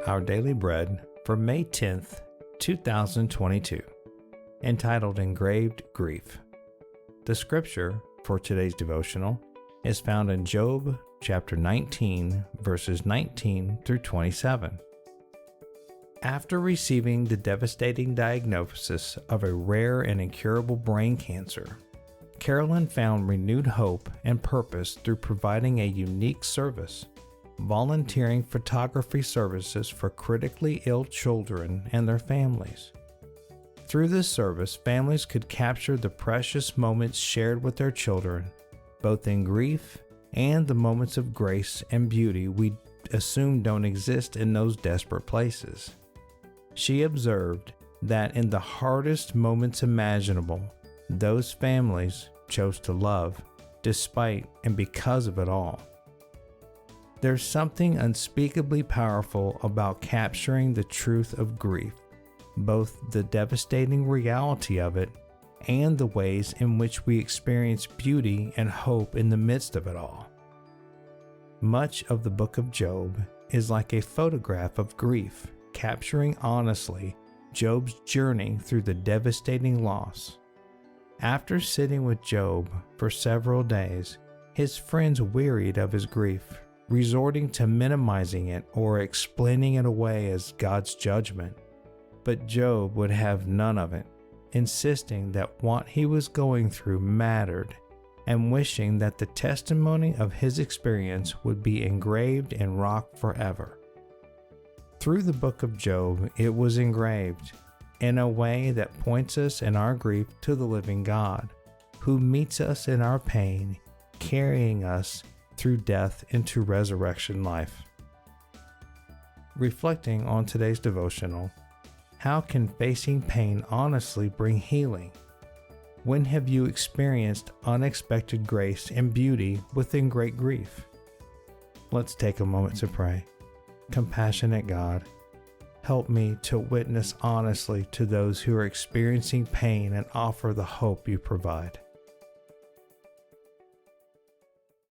our daily bread for May 10th, 2022, entitled Engraved Grief. The scripture for today's devotional is found in Job chapter 19, verses 19 through 27. After receiving the devastating diagnosis of a rare and incurable brain cancer, Carolyn found renewed hope and purpose through providing a unique service, volunteering photography services for critically ill children and their families. Through this service, families could capture the precious moments shared with their children, both in grief and the moments of grace and beauty we assume don't exist in those desperate places. She observed that in the hardest moments imaginable, those families chose to love, despite and because of it all. There's something unspeakably powerful about capturing the truth of grief, both the devastating reality of it and the ways in which we experience beauty and hope in the midst of it all. Much of the book of Job is like a photograph of grief, capturing honestly Job's journey through the devastating loss. After sitting with Job for several days, his friends wearied of his grief, resorting to minimizing it or explaining it away as God's judgment. But Job would have none of it, insisting that what he was going through mattered and wishing that the testimony of his experience would be engraved in rock forever. Through the book of Job, it was engraved in a way that points us in our grief to the living God, who meets us in our pain, carrying us through death into resurrection life. Reflecting on today's devotional, how can facing pain honestly bring healing? When have you experienced unexpected grace and beauty within great grief? Let's take a moment to pray. Compassionate God, help me to witness honestly to those who are experiencing pain and offer the hope you provide.